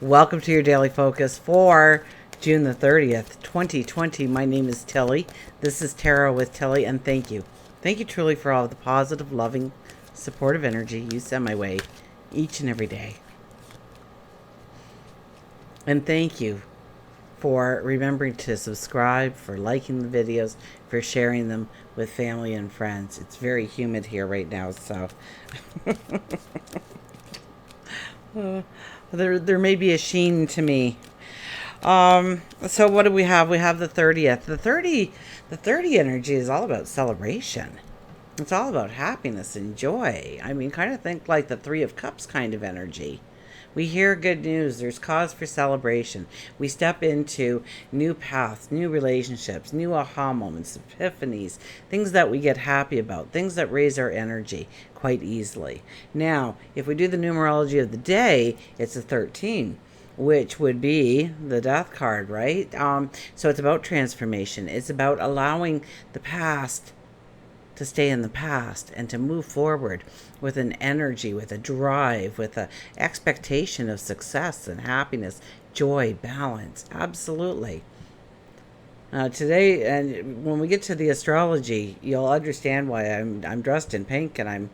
Welcome to your daily focus for June the 30th, 2020. My name is Tilly. This is Tarot with Tilly, and thank you. Thank you truly for all of the positive, loving, supportive energy you send my way each and every day. And thank you for remembering to subscribe, for liking the videos, for sharing them with family and friends. It's very humid here right now, so there may be a sheen to me. So what do we have? We have the 30th. The 30 energy is all about celebration. It's all about happiness and joy. I mean, kind of think like the 3 of Cups kind of energy. We hear good news. There's cause for celebration. We step into new paths, new relationships, new aha moments, epiphanies, things that we get happy about, things that raise our energy quite easily. Now, if we do the numerology of the day, it's a 13, which would be the death card, right? So it's about transformation. It's about allowing the past to stay in the past and to move forward with an energy, with a drive, with an expectation of success and happiness, joy, balance. Absolutely. Today, and when we get to the astrology, you'll understand why I'm dressed in pink, and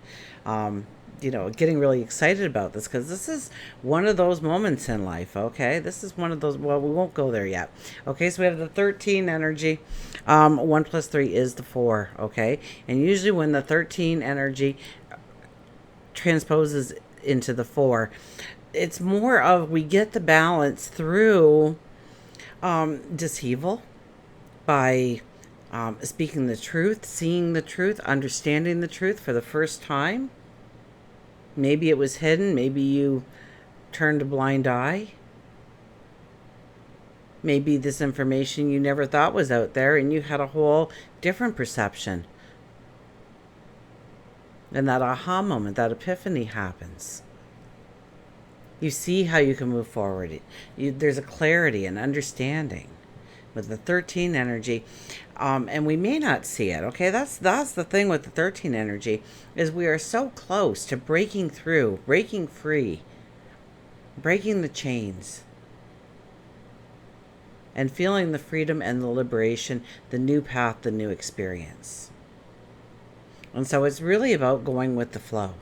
I'm getting really excited about this, because this is one of those moments in life. Okay, this is one of those. Well, we won't go there yet. Okay, so we have the 13 energy. 1 plus 3 is the 4. Okay, and usually when the 13 energy transposes into the 4, it's more of we get the balance through dishevel, by speaking the truth, seeing the truth, understanding the truth for the first time. Maybe it was hidden. Maybe you turned a blind eye. Maybe this information you never thought was out there, and you had a whole different perception. And that aha moment, that epiphany happens. You see how you can move forward. There's a clarity and understanding with the 13 energy. And we may not see it. Okay, that's the thing with the 13 energy, is we are so close to breaking through, breaking free, breaking the chains, and feeling the freedom and the liberation, the new path, the new experience. And so it's really about going with the flow.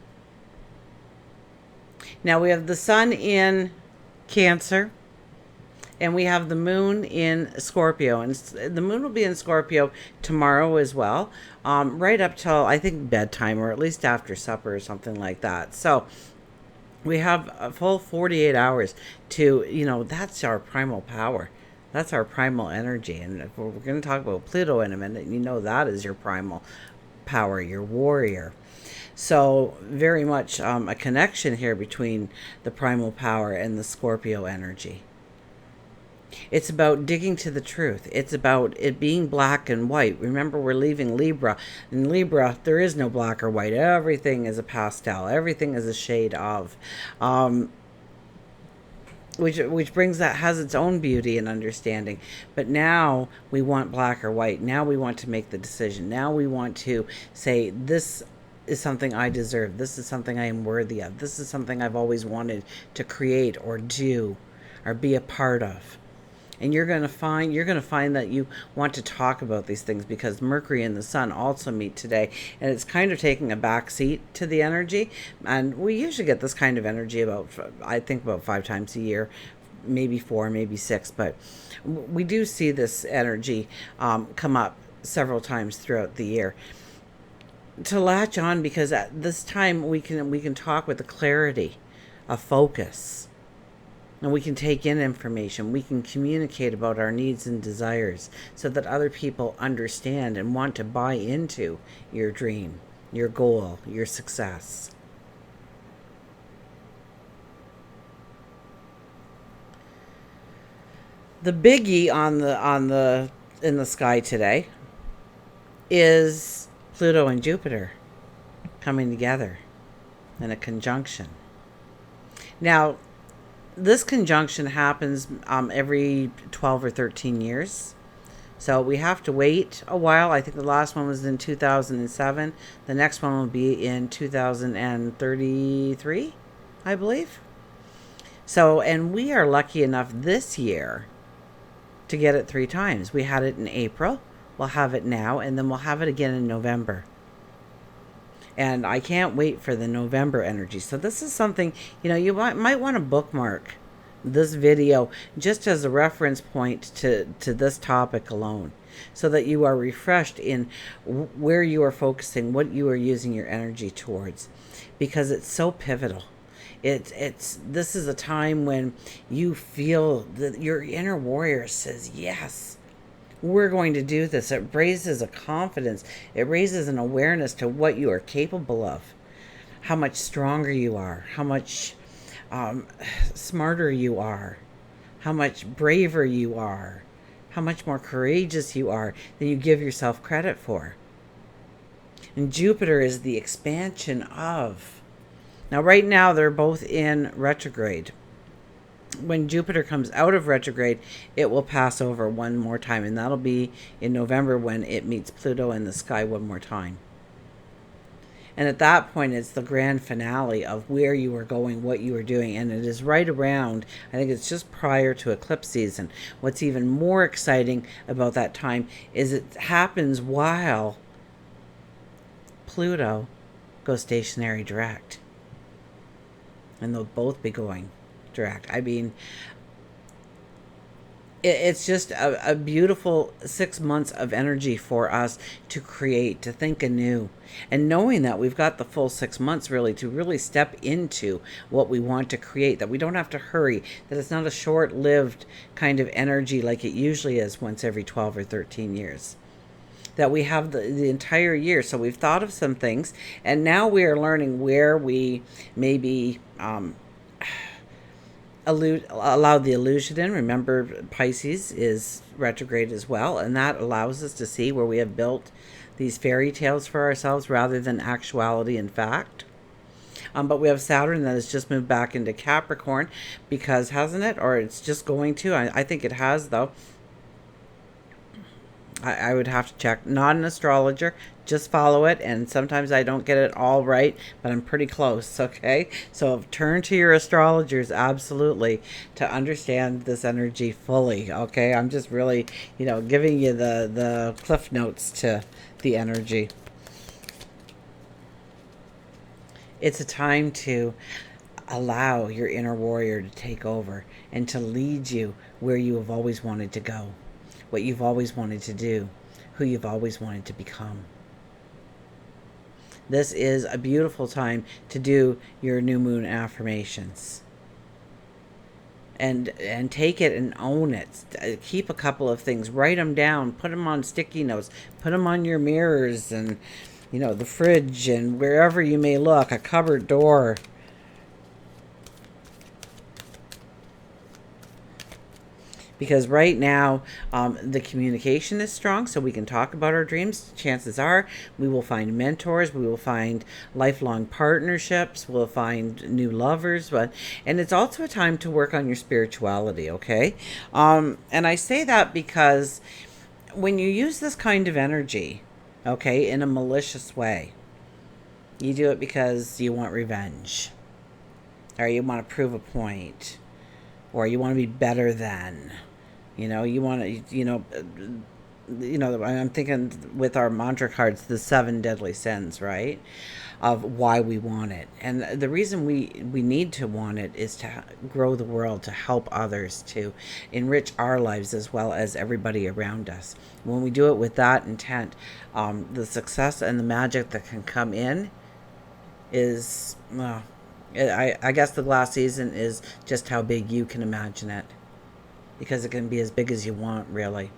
Now we have the sun in Cancer, and we have the moon in Scorpio. And the moon will be in Scorpio tomorrow as well, right up till, I think, bedtime, or at least after supper or something like that. So we have a full 48 hours to, that's our primal power. That's our primal energy. And if we're going to talk about Pluto in a minute, that is your primal power, your warrior. So very much a connection here between the primal power and the Scorpio energy. It's about digging to the truth. It's about it being black and white. Remember, we're leaving Libra. In Libra, there is no black or white. Everything is a pastel. Everything is a shade of. Which brings that, has its own beauty and understanding. But now we want black or white. Now we want to make the decision. Now we want to say, this is something I deserve. This is something I am worthy of. This is something I've always wanted to create or do or be a part of. And you're going to find that you want to talk about these things, because Mercury and the Sun also meet today, and it's kind of taking a back seat to the energy. And we usually get this kind of energy about 5 times a year, maybe 4, maybe 6, but we do see this energy come up several times throughout the year. To latch on, because at this time we can talk with a clarity, a focus. And we can take in information. We can communicate about our needs and desires, so that other people understand and want to buy into your dream, your goal, your success. The biggie in the sky today is Pluto and Jupiter coming together in a conjunction. Now, this conjunction happens every 12 or 13 years. So we have to wait a while. I think the last one was in 2007. The next one will be in 2033, I believe. So, and we are lucky enough this year to get it 3 times. We had it in April, we'll have it now, and then we'll have it again in November. And I can't wait for the November energy. So this is something, you might want to bookmark this video just as a reference point to this topic alone, so that you are refreshed in where you are focusing, what you are using your energy towards, because it's so pivotal. This is a time when you feel that your inner warrior says, yes, we're going to do this. It raises a confidence. It raises an awareness to what you are capable of, how much stronger you are, how much smarter you are, how much braver you are, how much more courageous you are than you give yourself credit for. And Jupiter is the expansion of. Now, right now, they're both in retrograde. When Jupiter comes out of retrograde, it will pass over one more time, and that'll be in November when it meets Pluto in the sky one more time. And at that point, it's the grand finale of where you are going, what you are doing, and it is right around, I think it's just prior to eclipse season. What's even more exciting about that time is it happens while Pluto goes stationary direct. And they'll both be going direct. I mean, it's just a beautiful 6 months of energy for us to create, to think anew. And knowing that we've got the full 6 months really to really step into what we want to create, that we don't have to hurry, that it's not a short-lived kind of energy like it usually is once every 12 or 13 years. That we have the entire year. So we've thought of some things, and now we are learning where we maybe allow the illusion in. Remember, Pisces is retrograde as well, and that allows us to see where we have built these fairy tales for ourselves rather than actuality and fact. But we have Saturn that has just moved back into Capricorn, because hasn't it? Or it's just going to. I think it has, though. I would have to check. Not an astrologer. Just follow it. And sometimes I don't get it all right, but I'm pretty close, okay? So turn to your astrologers, absolutely, to understand this energy fully, okay? I'm just really, giving you the cliff notes to the energy. It's a time to allow your inner warrior to take over and to lead you where you have always wanted to go, what you've always wanted to do, who you've always wanted to become. This is a beautiful time to do your new moon affirmations. And take it and own it. Keep a couple of things. Write them down. Put them on sticky notes. Put them on your mirrors and, the fridge and wherever you may look. A cupboard door. Because right now, the communication is strong, so we can talk about our dreams. Chances are we will find mentors, we will find lifelong partnerships, we'll find new lovers. And it's also a time to work on your spirituality, okay? And I say that because when you use this kind of energy, okay, in a malicious way, you do it because you want revenge, or you want to prove a point, or you want to be better than, you want to, I'm thinking with our mantra cards, the 7 deadly sins, right? Of why we want it. And the reason we need to want it is to grow the world, to help others, to enrich our lives as well as everybody around us. When we do it with that intent, the success and the magic that can come in is, well, I guess the glass season is just how big you can imagine it, because it can be as big as you want, really.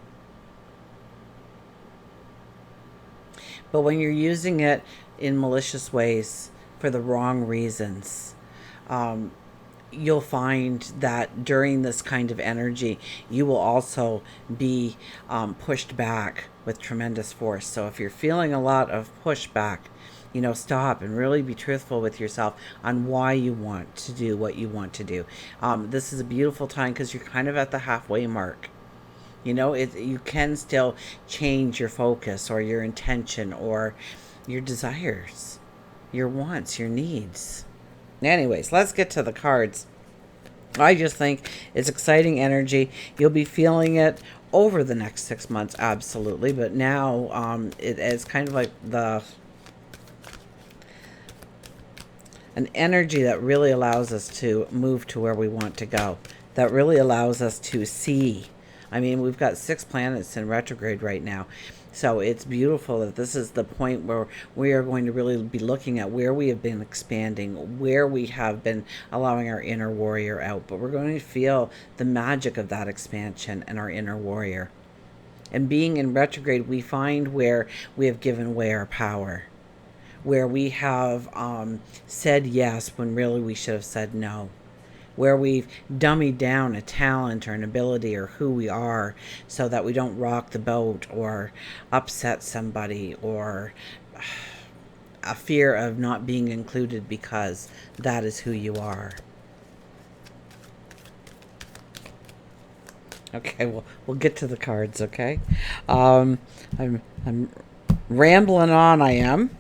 But when you're using it in malicious ways for the wrong reasons, you'll find that during this kind of energy, you will also be pushed back with tremendous force. So if you're feeling a lot of pushback, stop and really be truthful with yourself on why you want to do what you want to do. This is a beautiful time because you're kind of at the halfway mark. You can still change your focus or your intention or your desires, your wants, your needs. Anyways, let's get to the cards. I just think it's exciting energy. You'll be feeling it over the next 6 months, absolutely. But now it's kind of like an energy that really allows us to move to where we want to go, that really allows us to see. I mean, we've got 6 planets in retrograde right now. So it's beautiful that this is the point where we are going to really be looking at where we have been expanding, where we have been allowing our inner warrior out. But we're going to feel the magic of that expansion and our inner warrior. And being in retrograde, we find where we have given away our power, where we have said yes when really we should have said no, where we've dummied down a talent or an ability or who we are so that we don't rock the boat or upset somebody, or a fear of not being included because that is who you are. Okay, we'll get to the cards, okay? I'm rambling on, I am.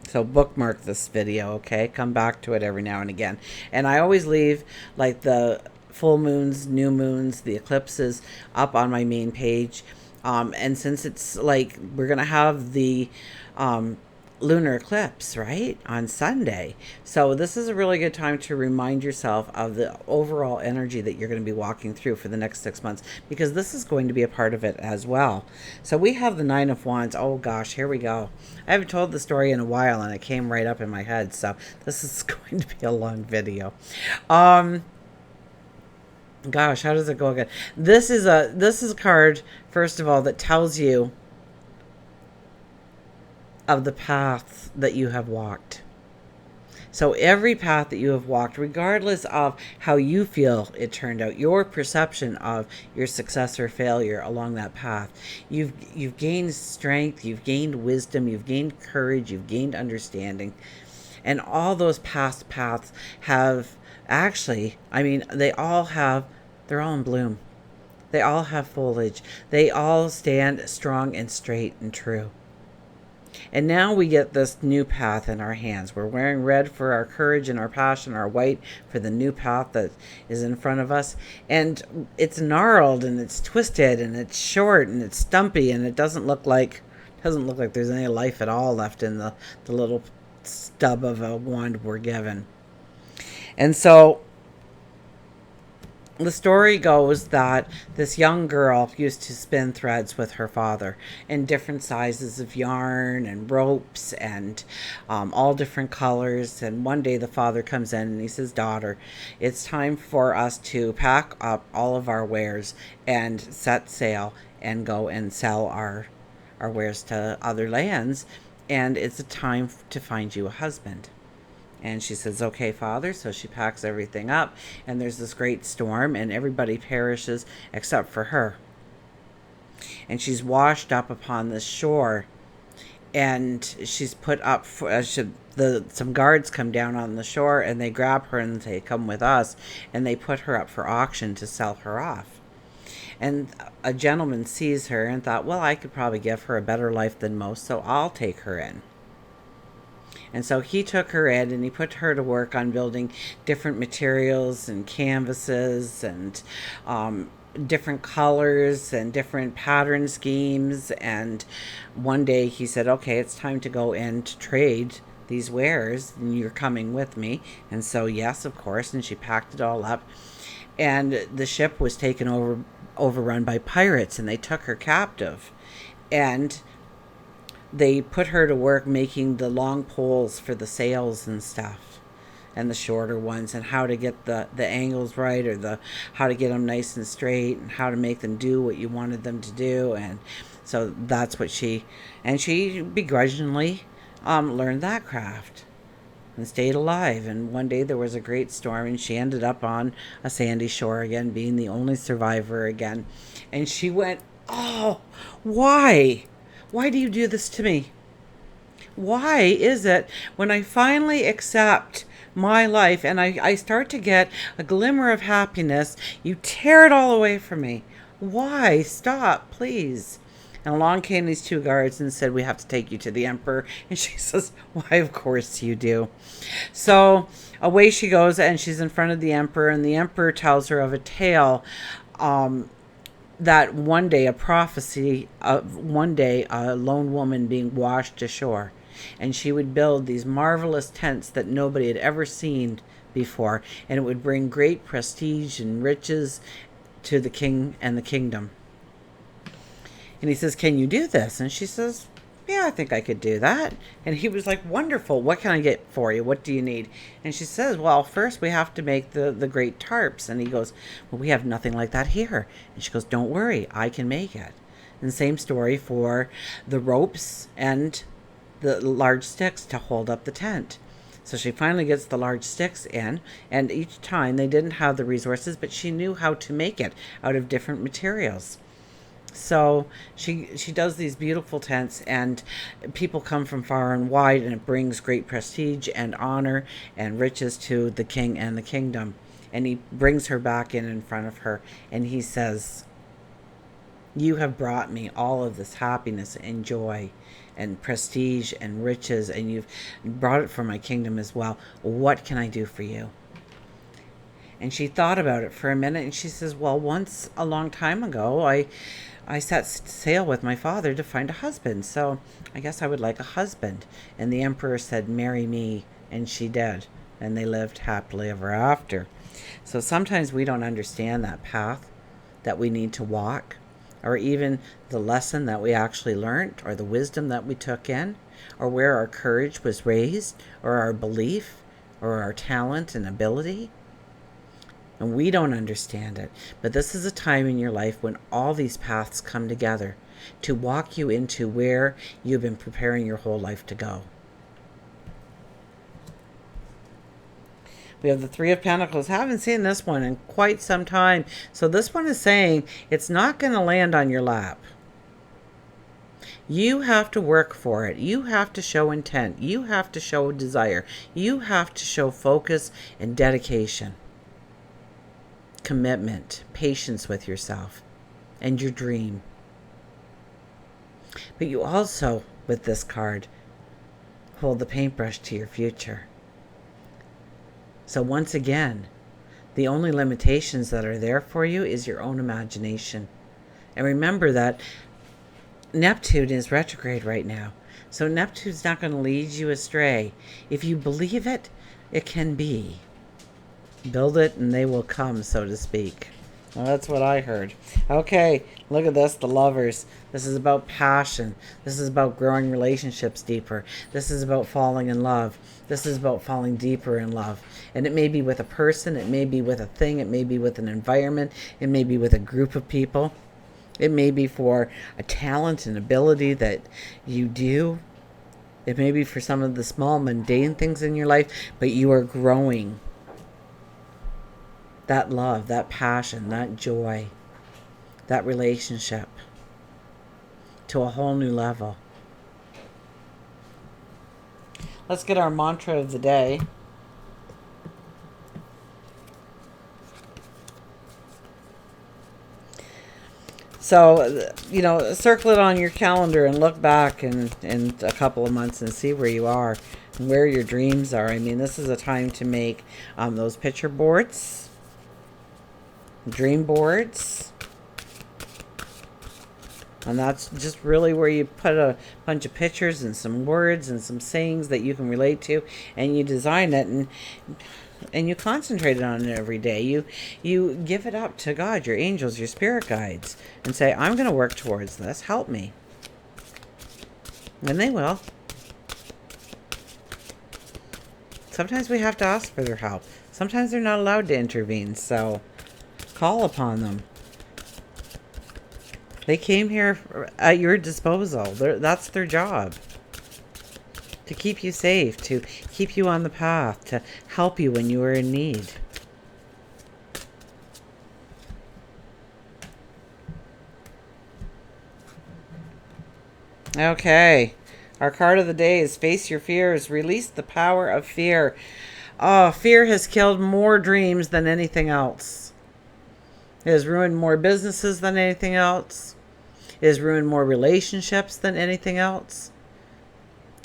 So bookmark this video, okay? Come back to it every now and again. And I always leave like the full moons, new moons, the eclipses up on my main page. And since it's like we're going to have the lunar eclipse, right, on Sunday. So this is a really good time to remind yourself of the overall energy that you're going to be walking through for the next 6 months, because this is going to be a part of it as well. So we have the Nine of Wands. Oh gosh, here we go. I haven't told the story in a while and it came right up in my head, so this is going to be a long video. Gosh, how does it go again? This is a card, first of all, that tells you of the path that you have walked. So every path that you have walked, regardless of how you feel it turned out, your perception of your success or failure along that path, you've gained strength, you've gained wisdom, you've gained courage, you've gained understanding. And all those past paths have actually, I mean, they're all in bloom. They all have foliage. They all stand strong and straight and true. And now we get this new path in our hands. We're wearing red for our courage and our passion, our white for the new path that is in front of us. And it's gnarled and it's twisted and it's short and it's stumpy, and it doesn't look like there's any life at all left in the little stub of a wand we're given. And so the story goes that this young girl used to spin threads with her father in different sizes of yarn and ropes and all different colors. And one day the father comes in and he says, "Daughter, it's time for us to pack up all of our wares and set sail and go and sell our wares to other lands. And it's a time to find you a husband." And she says, "Okay, Father." So she packs everything up, and there's this great storm, and everybody perishes except for her. And she's washed up upon the shore, and she's put up for some guards come down on the shore, and they grab her and say, "Come with us," and they put her up for auction to sell her off. And a gentleman sees her and thought, "Well, I could probably give her a better life than most, so I'll take her in." And so he took her in and he put her to work on building different materials and canvases and different colors and different pattern schemes. And one day he said, "Okay, it's time to go in to trade these wares, and you're coming with me." And so, yes, of course. And she packed it all up. And the ship was overrun by pirates, and they took her captive. And they put her to work making the long poles for the sails and stuff, and the shorter ones, and how to get the angles right, or how to get them nice and straight, and how to make them do what you wanted them to do. And so that's what she begrudgingly learned that craft and stayed alive. And one day there was a great storm, and she ended up on a sandy shore again, being the only survivor again. And she went, "Oh, why? Why do you do this to me? Why is it when I finally accept my life and I start to get a glimmer of happiness, you tear it all away from me? Why? Stop, please." And along came these two guards and said, "We have to take you to the emperor." And she says, "Why, of course you do." So away she goes, and she's in front of the emperor, and the emperor tells her of a tale, that one day, a prophecy of one day a lone woman being washed ashore, and she would build these marvelous tents that nobody had ever seen before, and it would bring great prestige and riches to the king and the kingdom. And he says, "Can you do this?" And she says, "Yeah, I think I could do that." And he was like, "Wonderful. What can I get for you? What do you need?" And she says, "Well, first we have to make the great tarps." And he goes, "Well, we have nothing like that here." And she goes, "Don't worry, I can make it." And same story for the ropes and the large sticks to hold up the tent. So she finally gets the large sticks in, and each time they didn't have the resources, but she knew how to make it out of different materials. So she does these beautiful tents, and people come from far and wide, and it brings great prestige and honor and riches to the king and the kingdom. And he brings her back in front of her, and he says, "You have brought me all of this happiness and joy and prestige and riches, and you've brought it for my kingdom as well. What can I do for you?" And she thought about it for a minute, and she says, "Well, once a long time ago, I set sail with my father to find a husband, so I guess I would like a husband." And the emperor said, "Marry me," and she did, and they lived happily ever after. So sometimes we don't understand that path that we need to walk, or even the lesson that we actually learned, or the wisdom that we took in, or where our courage was raised, or our belief, or our talent and ability. And we don't understand it. But this is a time in your life when all these paths come together to walk you into where you've been preparing your whole life to go. We have the Three of Pentacles. Haven't seen this one in quite some time. So this one is saying it's not going to land on your lap. You have to work for it. You have to show intent. You have to show desire. You have to show focus and dedication, commitment, patience with yourself and your dream. But you also, with this card, hold the paintbrush to your future. So once again, the only limitations that are there for you is your own imagination. And remember that Neptune is retrograde right now. So Neptune's not going to lead you astray. If you believe it, it can be. Build it and they will come, so to speak. Well, that's what I heard. Okay, look at this, the Lovers. This is about passion. This is about growing relationships deeper. This is about falling in love. This is about falling deeper in love. And it may be with a person, it may be with a thing, it may be with an environment, it may be with a group of people. It may be for a talent and ability that you do. It may be for some of the small mundane things in your life, but you are growing that love, that passion, that joy, that relationship to a whole new level. Let's get our mantra of the day. So, circle it on your calendar and look back in a couple of months and see where you are and where your dreams are. I mean, this is a time to make those picture boards, dream boards. And that's just really where you put a bunch of pictures and some words and some sayings that you can relate to, and you design it and you concentrate on it every day. You give it up to God, your angels, your spirit guides, and say, "I'm going to work towards this. Help me." And they will. Sometimes we have to ask for their help. Sometimes they're not allowed to intervene, so call upon them. They came here at your disposal. That's their job. To keep you safe, to keep you on the path, to help you when you are in need. Okay. Our card of the day is Face Your Fears. Release the power of fear. Oh, fear has killed more dreams than anything else. It has ruined more businesses than anything else. It has ruined more relationships than anything else.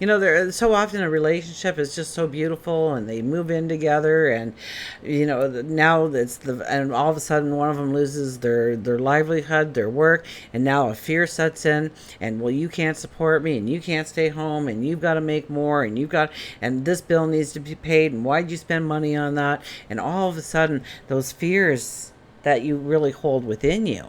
You know, there so often a relationship is just so beautiful, and they move in together, and now and all of a sudden one of them loses their livelihood, their work, and now a fear sets in, and well, you can't support me, and you can't stay home, and you've got to make more, and this bill needs to be paid, and why'd you spend money on that? And all of a sudden, those fears that you really hold within you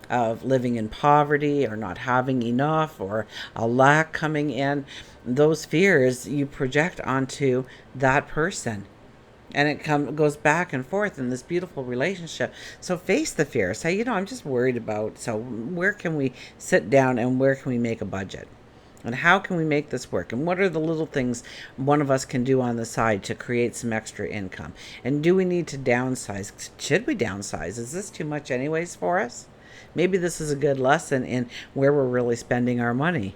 of living in poverty or not having enough or a lack coming in, those fears you project onto that person, and goes back and forth in this beautiful relationship. So face the fear. Say, I'm just worried about, so where can we sit down and where can we make a budget? And how can we make this work? And what are the little things one of us can do on the side to create some extra income? And do we need to downsize? Should we downsize? Is this too much anyways for us? Maybe this is a good lesson in where we're really spending our money.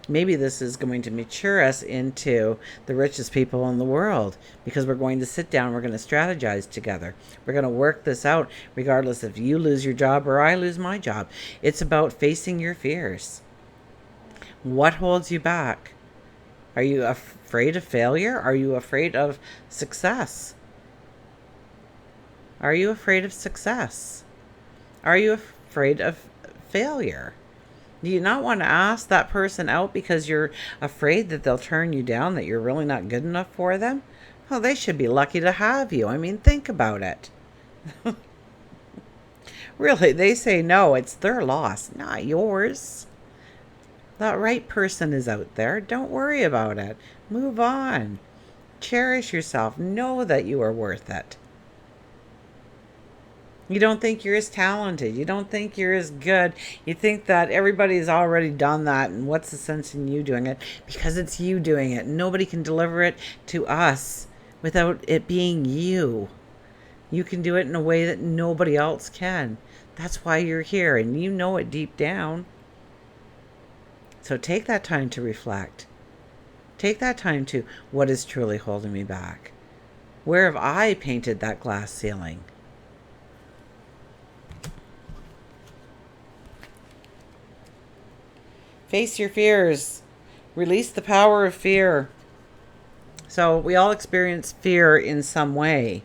Maybe this is going to mature us into the richest people in the world, because we're going to sit down, we're going to strategize together. We're going to work this out regardless if you lose your job or I lose my job. It's about facing your fears. What holds you back? Are you afraid of failure? Are you afraid of success? Are you afraid of success? Are you afraid of failure? Do you not want to ask that person out because you're afraid that they'll turn you down, that you're really not good enough for them? Well, they should be lucky to have you. I mean, think about it. Really, they say no, it's their loss, not yours. That right person is out there. Don't worry about it. Move on. Cherish yourself. Know that you are worth it. You don't think you're as talented. You don't think you're as good. You think that everybody's already done that, and what's the sense in you doing it? Because it's you doing it. Nobody can deliver it to us without it being you. You can do it in a way that nobody else can. That's why you're here, and you know it deep down. So take that time to reflect. Take that time to, what is truly holding me back? Where have I painted that glass ceiling? Face your fears. Release the power of fear. So we all experience fear in some way.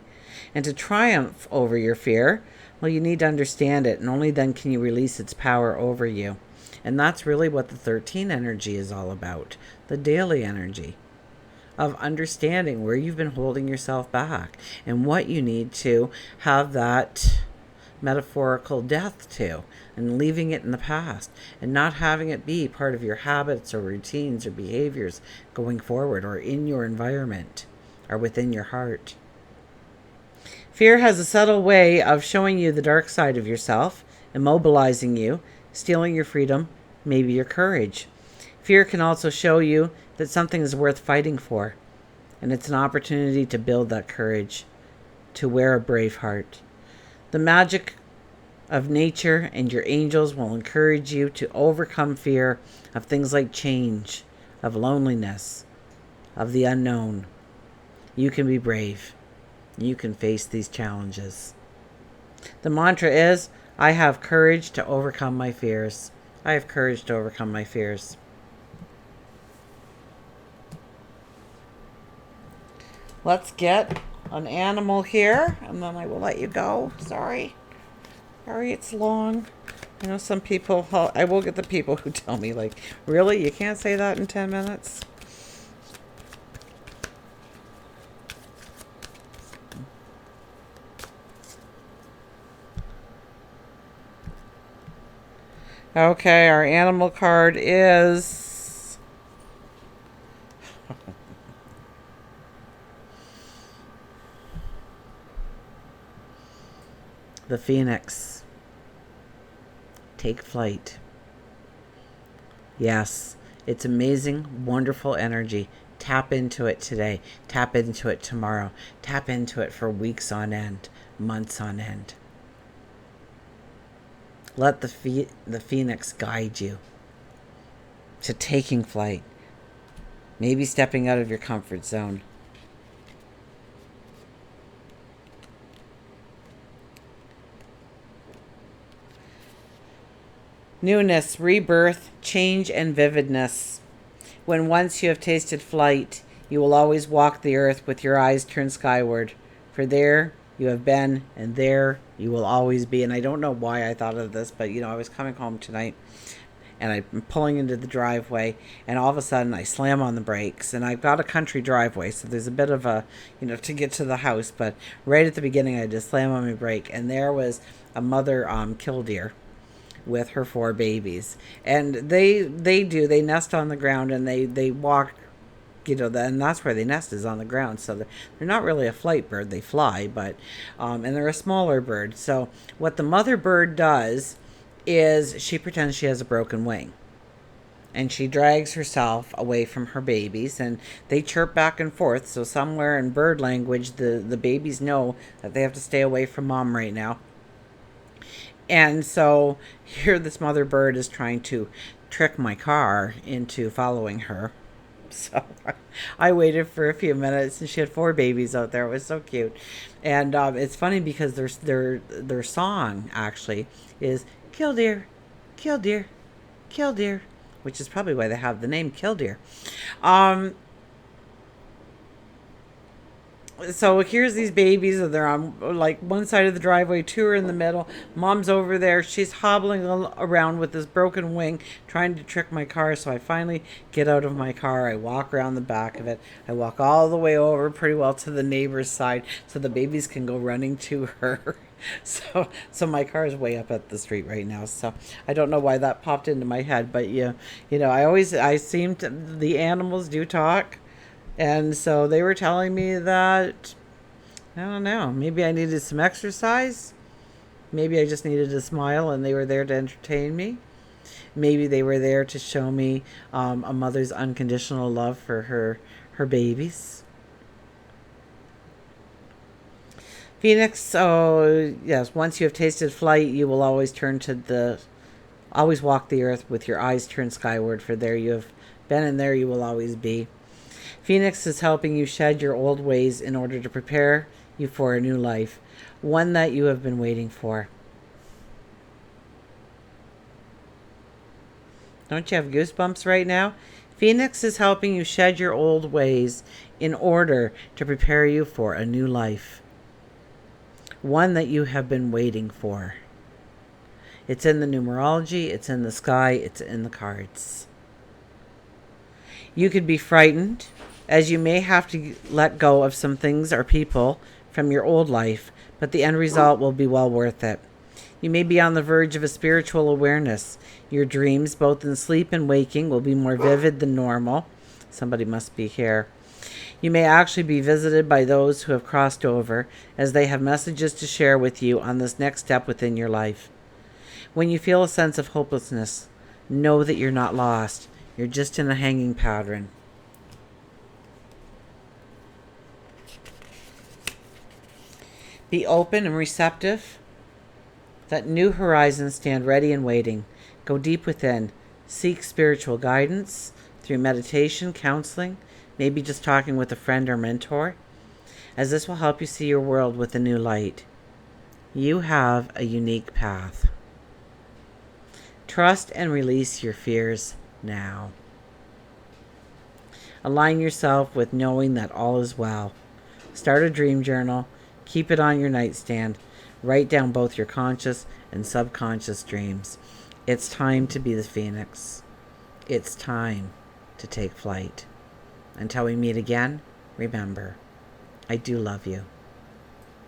And to triumph over your fear, well, you need to understand it. And only then can you release its power over you. And that's really what the 13 energy is all about. The daily energy of understanding where you've been holding yourself back and what you need to have that metaphorical death to, and leaving it in the past and not having it be part of your habits or routines or behaviors going forward, or in your environment or within your heart. Fear has a subtle way of showing you the dark side of yourself, immobilizing you, stealing your freedom, maybe your courage. Fear can also show you that something is worth fighting for, and it's an opportunity to build that courage, to wear a brave heart. The magic of nature and your angels will encourage you to overcome fear of things like change, of loneliness, of the unknown. You can be brave. You can face these challenges. The mantra is, I have courage to overcome my fears. I have courage to overcome my fears. Let's get an animal here, and then I will let you go. Sorry, it's long. I know some people, I will get the people who tell me, like, really, you can't say that in 10 minutes? Okay, our animal card is the Phoenix. Take flight. Yes, it's amazing, wonderful energy. Tap into it today. Tap into it tomorrow. Tap into it for weeks on end, months on end. Let the Phoenix guide you to taking flight. Maybe stepping out of your comfort zone. Newness, rebirth, change, and vividness. When once you have tasted flight, you will always walk the earth with your eyes turned skyward. For there you have been, and there you will always be. And I don't know why I thought of this, but I was coming home tonight and I'm pulling into the driveway, and all of a sudden I slam on the brakes. And I've got a country driveway, so there's a bit of a, to get to the house. But right at the beginning, I just slam on my brake, and there was a mother killdeer with her 4 babies. And they nest on the ground, and they walk, and that's where they nest, is on the ground. So they're not really a flight bird. They fly, but and they're a smaller bird. So what the mother bird does is she pretends she has a broken wing, and she drags herself away from her babies, and they chirp back and forth. So somewhere in bird language, the babies know that they have to stay away from mom right now. And so here this mother bird is trying to trick my car into following her. So I waited for a few minutes, and she had 4 babies out there. It was so cute. And it's funny because their song actually is killdeer, killdeer, killdeer, which is probably why they have the name killdeer. So here's these babies, and they're on like one side of the driveway, 2 are in the middle. Mom's over there. She's hobbling around with this broken wing, trying to trick my car. So I finally get out of my car. I walk around the back of it. I walk all the way over pretty well to the neighbor's side so the babies can go running to her. So my car is way up at the street right now. So I don't know why that popped into my head, but the animals do talk. And so they were telling me that, I don't know, maybe I needed some exercise. Maybe I just needed to smile, and they were there to entertain me. Maybe they were there to show me a mother's unconditional love for her babies. Phoenix, oh yes, once you have tasted flight, you will always always walk the earth with your eyes turned skyward, for there you have been, and there you will always be. Phoenix is helping you shed your old ways in order to prepare you for a new life, one that you have been waiting for. Don't you have goosebumps right now? Phoenix is helping you shed your old ways in order to prepare you for a new life, one that you have been waiting for. It's in the numerology, it's in the sky, it's in the cards. You could be frightened, as you may have to let go of some things or people from your old life, but the end result will be well worth it. You may be on the verge of a spiritual awareness. Your dreams, both in sleep and waking, will be more vivid than normal. Somebody must be here. You may actually be visited by those who have crossed over, as they have messages to share with you on this next step within your life. When you feel a sense of hopelessness, know that you're not lost. You're just in a hanging pattern. Be open and receptive. Let new horizons stand ready and waiting. Go deep within. Seek spiritual guidance through meditation, counseling, maybe just talking with a friend or mentor, as this will help you see your world with a new light. You have a unique path. Trust and release your fears now. Align yourself with knowing that all is well. Start a dream journal. Keep it on your nightstand. Write down both your conscious and subconscious dreams. It's time to be the phoenix. It's time to take flight. Until we meet again, remember, I do love you.